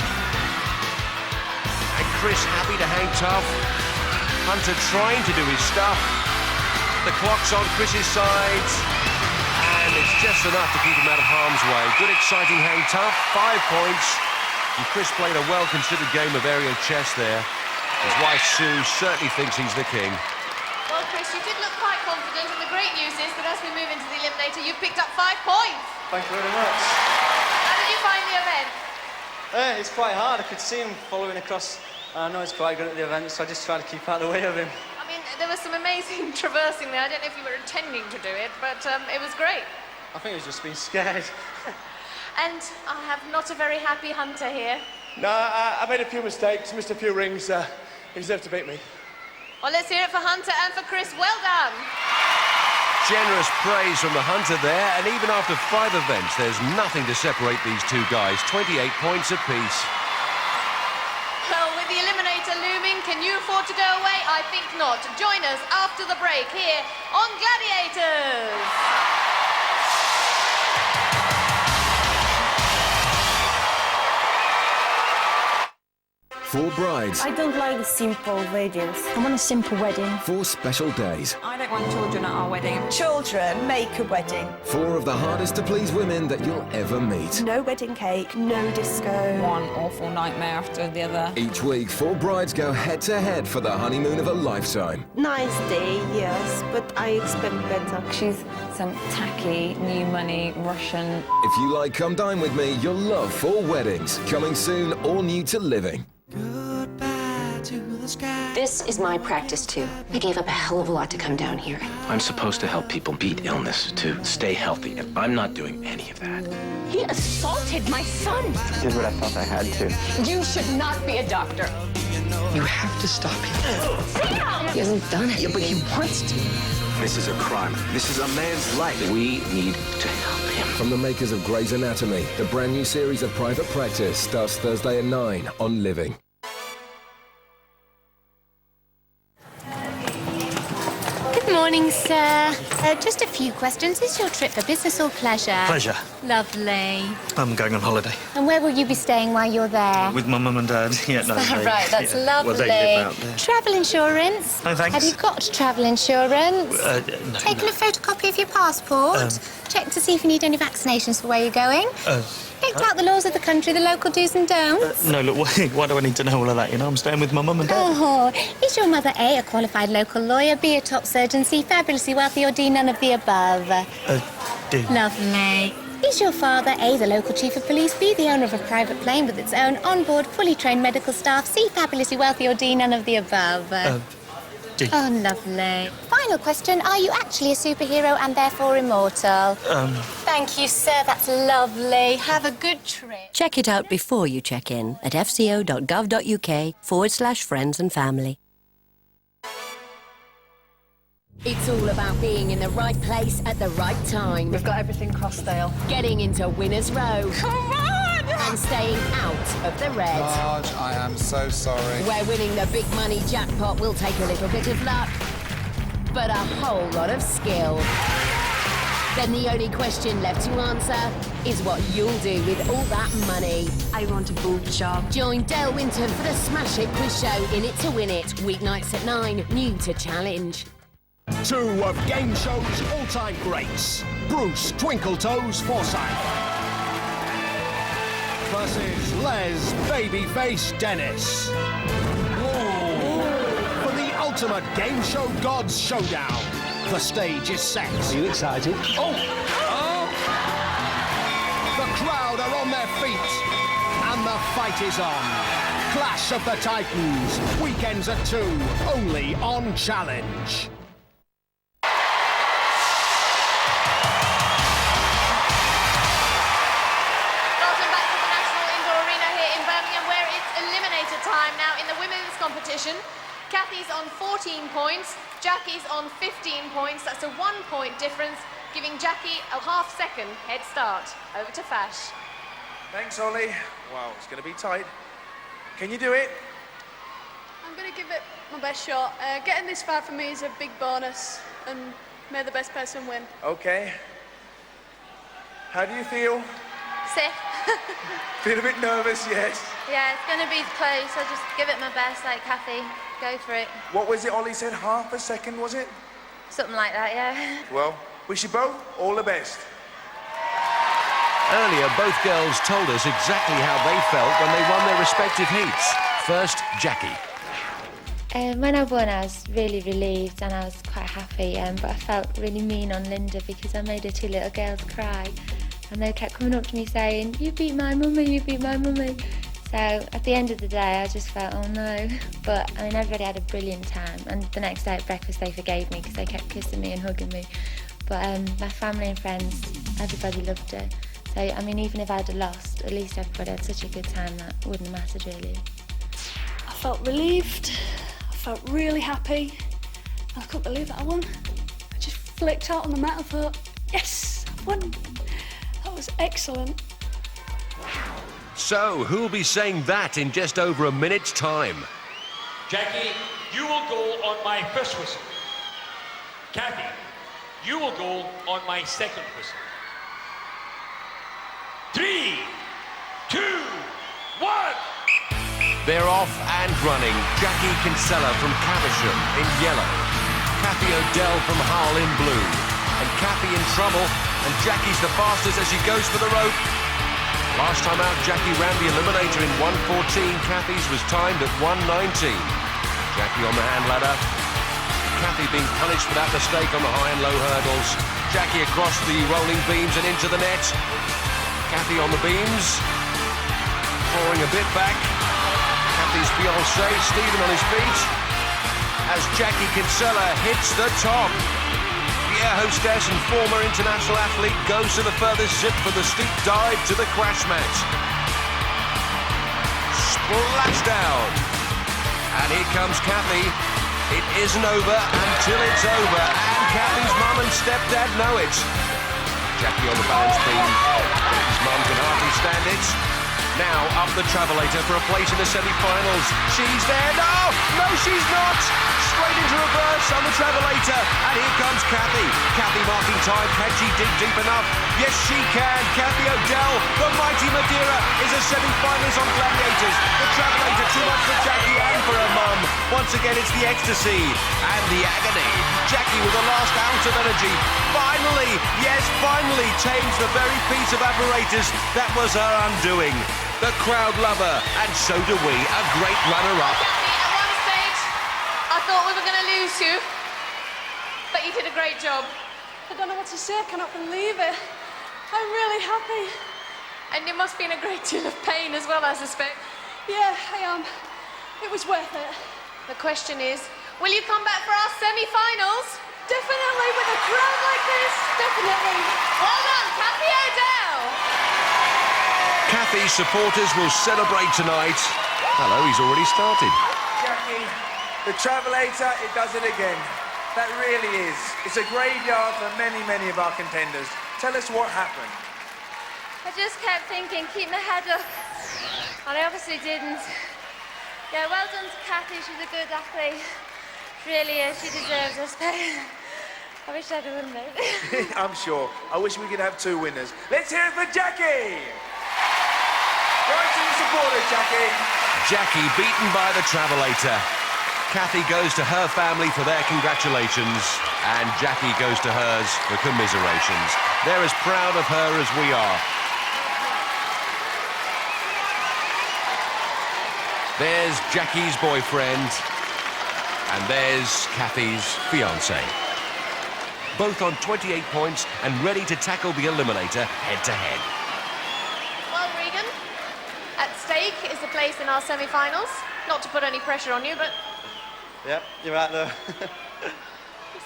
And Chris happy to hang tough. Hunter trying to do his stuff. The clock's on Chris's side. And it's just enough to keep him out of harm's way. Good, exciting hang tough, 5 points. And Chris played a well-considered game of aerial chess there. His wife, Sue, certainly thinks he's the king. Well, Chris, you did look quite confident, and the great news is that as we move into the Eliminator, you've picked up 5 points. Thank you very much. How did you find the event? It's quite hard. I could see him following across. I know he's quite good at the event, so I just try to keep out of the way of him. I mean, there was some amazing traversing there. I don't know if you were intending to do it, but it was great. I think he was just being scared. And I have not a very happy Hunter here. No, I made a few mistakes, missed a few rings. He deserved to beat me. Well, let's hear it for Hunter and for Chris. Well done. Generous praise from the Hunter there, and even after 5 events, there's nothing to separate these two guys. 28 points apiece. Well, with the Eliminator looming, can you afford to go away? I think not. Join us after the break here on Gladiators. Four brides. I don't like simple weddings. I want a simple wedding. 4 special days. I don't want children at our wedding. Children make a wedding. 4 of the hardest to please women that you'll ever meet. No wedding cake, no disco. One awful nightmare after the other. Each week, 4 brides go head to head for the honeymoon of a lifetime. Nice day, yes, but I expect better. She's some tacky, new money, Russian. If you like Come Dine With Me, you'll love 4 Weddings. Coming soon, all new to living. This is my practice, too. I gave up a hell of a lot to come down here. I'm supposed to help people beat illness, to stay healthy, and I'm not doing any of that. He assaulted my son. I did what I felt I had to. You should not be a doctor. You have to stop him. He hasn't done it, but he wants to. This is a crime. This is a man's life. We need to help him. From the makers of Grey's Anatomy, the brand new series of Private Practice starts Thursday at 9 on Living. Good morning, sir. Just a few questions. Is your trip for business or pleasure? Pleasure. Lovely. I'm going on holiday. And where will you be staying while you're there? With my mum and dad. Yeah, no. Right, that's lovely. Well, they live out there. Travel insurance? No, thanks. Have you got travel insurance? No. Taken a photocopy of your passport? Check to see if you need any vaccinations for where you're going? Picked out the laws of the country, the local do's and don'ts? No, look, why do I need to know all of that? You know, I'm staying with my mum and dad. Oh, is your mother A, a qualified local lawyer, B, a top surgeon, C, fabulously wealthy, or D, none of the above? D. Lovely. Is your father A, the local chief of police, B, the owner of a private plane with its own onboard, fully trained medical staff, C, fabulously wealthy, or D, none of the above? D. Oh, lovely. Final question, are you actually a superhero and therefore immortal? Thank you, sir, that's lovely. Have a good trip. Check it out before you check in at fco.gov.uk/friends and family. It's all about being in the right place at the right time. We've got everything crossed, Dale. Getting into winner's row. Come on! And staying out of the red. Marge, I am so sorry. Where winning the big money jackpot will take a little bit of luck, but a whole lot of skill. Then the only question left to answer is what you'll do with all that money. I want a boob job. Join Del Winton for the Smash It quiz show In It to Win It, weeknights at 9, new to Challenge. Two of game show's all-time greats, Bruce Twinkletoes Forsyth versus Les Babyface Dennis. For the ultimate game show gods showdown, the stage is set. Are you excited? Oh! The crowd are on their feet, and the fight is on. Clash of the Titans, weekends at 2, only on Challenge. Competition. Kathy's on 14 points, Jackie's on 15 points. That's a 1-point difference, giving Jackie a half-second head start. Over to Fash. Thanks, Ollie. Wow, it's going to be tight. Can you do it? I'm going to give it my best shot. Getting this far for me is a big bonus, and may the best person win. Okay. How do you feel? Sick. Feel a bit nervous, yes? Yeah, it's going to be close. I'll just give it my best, like Kathy. Go for it. What was it Ollie said, half a second, was it? Something like that, yeah. Well, wish you both all the best. Earlier, both girls told us exactly how they felt when they won their respective heats. First, Jackie. When I won, I was really relieved and I was quite happy, but I felt really mean on Linda because I made her two little girls cry. And they kept coming up to me saying, "You beat my mummy, you beat my mummy." So at the end of the day, I just felt, oh no. But I mean, everybody had a brilliant time. And the next day at breakfast, they forgave me because they kept kissing me and hugging me. But my family and friends, everybody loved it. So, I mean, even if I'd have lost, at least everybody had such a good time that it wouldn't have mattered really. I felt relieved. I felt really happy. And I couldn't believe that I won. I just flicked out on the mat and thought, yes, I've won. That was excellent. So, who'll be saying that in just over a minute's time? Jackie, you will go on my first whistle. Kathy, you will go on my second whistle. 3, 2, 1. They're off and running. Jackie Kinsella from Caversham in yellow. Kathy O'Dell from Hull in blue. And Kathy in trouble. And Jackie's the fastest as she goes for the rope. Last time out, Jackie ran the eliminator in 1:14. Kathy's was timed at 1:19. Jackie on the hand ladder. Kathy being punished for that mistake on the high and low hurdles. Jackie across the rolling beams and into the net. Kathy on the beams. Clawing a bit back. Kathy's fiancé, Stephen, on his feet. As Jackie Kinsella hits the top. The air hostess and former international athlete goes to the furthest zip for the steep dive to the crash mat. Splash down. And here comes Kathy. It isn't over until it's over. And Kathy's mum and stepdad know it. Jackie on the balance beam. His mum can hardly stand it. Now up the travelator for a place in the semi-finals. She's there. No, she's not. Straight into reverse on the travelator. And here comes Kathy. Kathy marking time. Can she dig deep enough? Yes, she can. Kathy O'Dell, the mighty Madeira, is a semi-finalist on Gladiators. The travelator too much for Jackie and for her mum. Once again, it's the ecstasy and the agony. Jackie with the last ounce of energy. Finally, yes, finally, tames the very piece of apparatus that was her undoing. The crowd love her, and so do we. A great runner-up. Jackie, at one stage, I thought we were going to lose you, but you did a great job. I don't know what to say. I cannot believe it. I'm really happy. And you must be in a great deal of pain as well, I suspect. Yeah, I am. It was worth it. The question is, will you come back for our semi-finals? Definitely, with a crowd like this, definitely. Well done, Kathy O'Dell. Kathy's supporters will celebrate tonight. Hello, he's already started. Jackie, the Travelator, it does it again. That really is. It's a graveyard for many, many of our contenders. Tell us what happened. I just kept thinking, keep my head up. And I obviously didn't. Yeah, well done to Kathy. She's a good athlete. She really is. She deserves this. I wish I'd won it. I'm sure. I wish we could have two winners. Let's hear it for Jackie! Right to the supporter, Jackie. Jackie beaten by the Travelator. Kathy goes to her family for their congratulations, and Jackie goes to hers for commiserations. They're as proud of her as we are. There's Jackie's boyfriend, and there's Kathy's fiancé. Both on 28 points and ready to tackle the Eliminator head-to-head. Well, Regan, at stake is the place in our semi-finals. Not to put any pressure on you, but Yep, you're right there.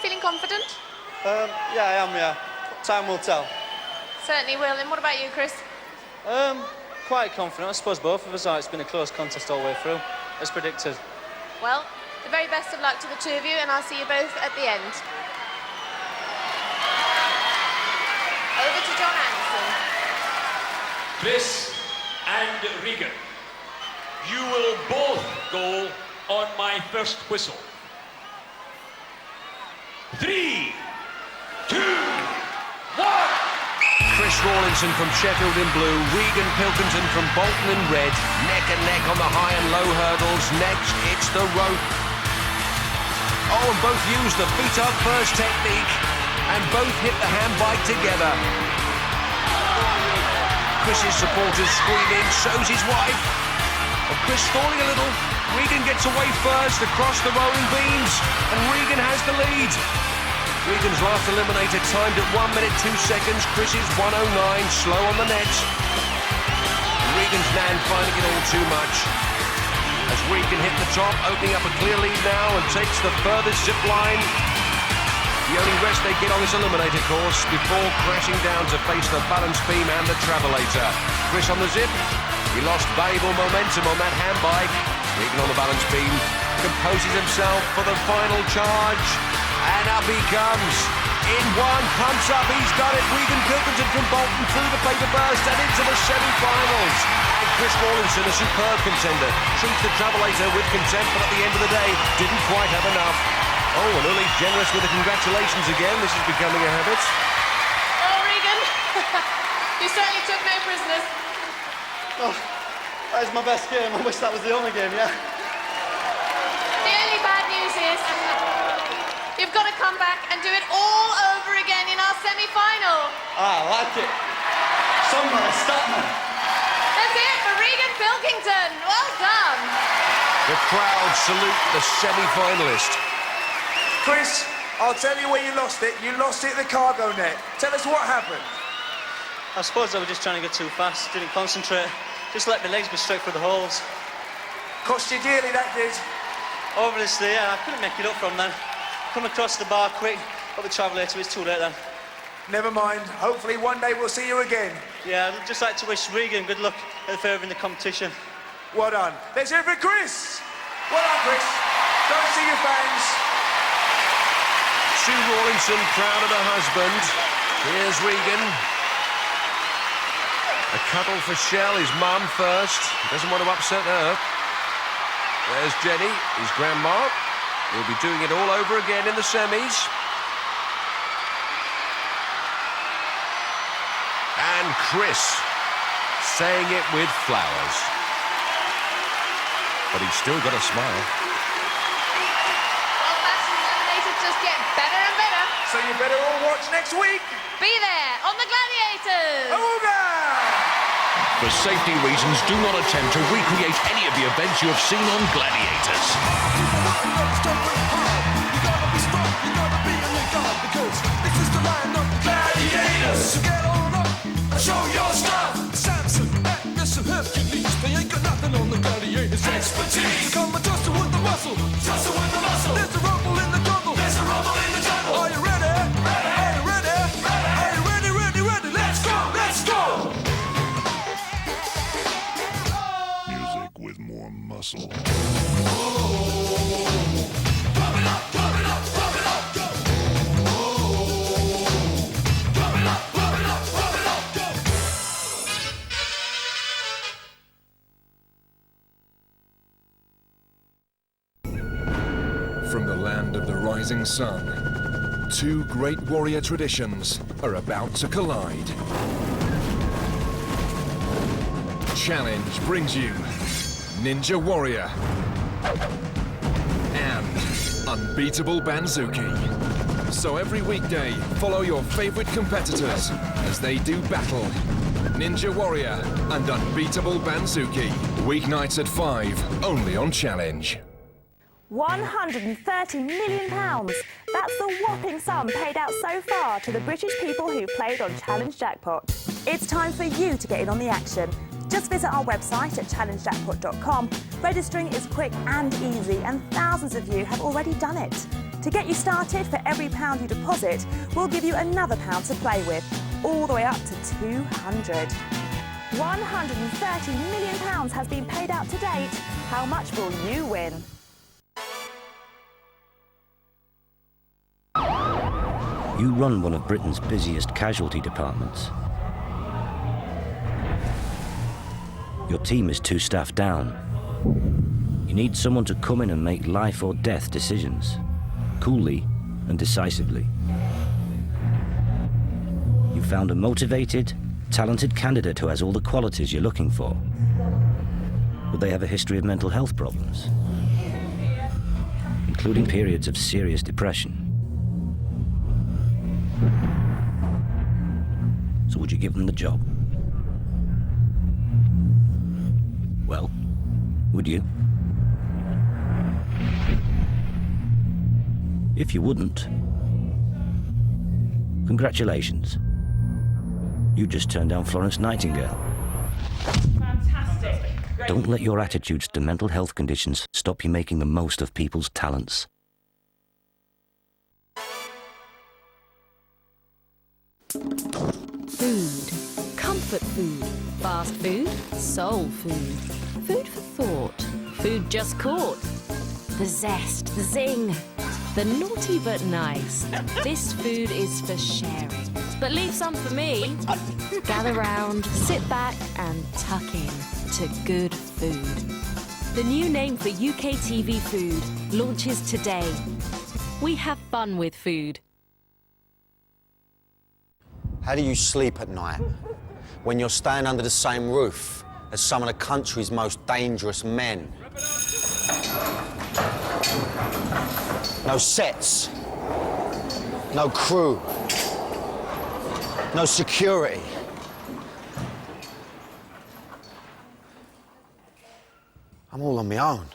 feeling confident? Yeah, I am, yeah. Time will tell. Certainly will. And what about you, Chris? Quite confident. I suppose both of us are. It's been a close contest all the way through, as predicted. Well, the very best of luck to the two of you, and I'll see you both at the end. Over to John Anderson. Chris and Regan, you will both go on my first whistle. 3, 2, 1. Chris Rawlinson from Sheffield in blue, Regan Pilkington from Bolton in red, neck and neck on the high and low hurdles. Next, it's the rope. Oh, and both use the feet up first technique, and both hit the handbike together. Chris's supporters screaming, so's his wife. And Chris stalling a little. Regan gets away first across the rolling beams, and Regan has the lead. Regan's last eliminator timed at 1 minute 2 seconds. Chris's 1:09, slow on the net. Regan's Nan finding it all too much. As Regan hit the top, opening up a clear lead now and takes the furthest zip line. The only rest they get on this eliminator course before crashing down to face the balance beam and the Travelator. Chris on the zip. He lost valuable momentum on that handbike. Regan on the balance beam composes himself for the final charge. And up he comes. In one, pumps up, he's got it. Regan Pilkington from Bolton through the paper burst and into the semi-finals. And Chris Rawlinson, a superb contender, treats the Travelator with contempt, but at the end of the day, didn't quite have enough. Oh, and Uli generous with the congratulations again. This is becoming a habit. Oh, Regan, you certainly took no prisoners. Oh, that is my best game. I wish that was the only game, yeah. The only bad news is you've got to come back and do it all over again in our semi-final. I like it. Somebody stop me. That's it for Regan Pilkington. Well done. The crowd salute the semi-finalist. Chris, I'll tell you where you lost it. You lost it at the cargo net. Tell us what happened. I suppose I was just trying to get too fast. Didn't concentrate. Just let my legs go straight through the holes. Cost you dearly, that did. Obviously, yeah, I couldn't make it up from then. Come across the bar quick, got the Travelator, it's too late then. Never mind. Hopefully one day we'll see you again. Yeah, I'd just like to wish Regan good luck at further in the competition. Well done. Let's hear it for Chris. Well done, Chris. Go and see your fans. Sue Rawlinson proud of her husband. Here's Regan. A cuddle for Shell, his mum first. He doesn't want to upset her. There's Jenny, his grandma. He'll be doing it all over again in the semis. And Chris saying it with flowers. But he's still got a smile. Well, fashion eliminators just get better and better. So you better all watch next week. Be there on the Gladiators. For safety reasons, do not attempt to recreate any of the events you have seen on Gladiators. So get on up and show your stuff. Samson, Agnes and Hercules, they ain't got nothing on the Gladiators' expertise. Come and tussle with the muscle, tussle with the muscle. There's a hustle. From the land of the rising sun, two great warrior traditions are about to collide. Challenge brings you Ninja Warrior and Unbeatable Banzuki. So every weekday, follow your favorite competitors as they do battle. Ninja Warrior and Unbeatable Banzuki. Weeknights at 5, only on Challenge. £130 million. That's the whopping sum paid out so far to the British people who played on Challenge Jackpot. It's time for you to get in on the action. Just visit our website at challengejackpot.com. Registering is quick and easy, and thousands of you have already done it. To get you started, for every £1 you deposit, we'll give you another £1 to play with, all the way up to 200. £130 million has been paid out to date. How much will you win? You run one of Britain's busiest casualty departments. Your team is 2 staff down. You need someone to come in and make life or death decisions, coolly and decisively. You found a motivated, talented candidate who has all the qualities you're looking for. But they have a history of mental health problems, including periods of serious depression. So would you give them the job? Well, would you? If you wouldn't, congratulations. You just turned down Florence Nightingale. Fantastic. Don't let your attitudes to mental health conditions stop you making the most of people's talents. Food. Comfort food. Fast food. Soul food. Food for thought. Food just caught. The zest, the zing. The naughty but nice. This food is for sharing. But leave some for me. Gather round, sit back and tuck in to good food. The new name for UK TV food launches today. We have fun with food. How do you sleep at night when you're staying under the same roof as some of the country's most dangerous men? No sets, no crew, no security. I'm all on my own.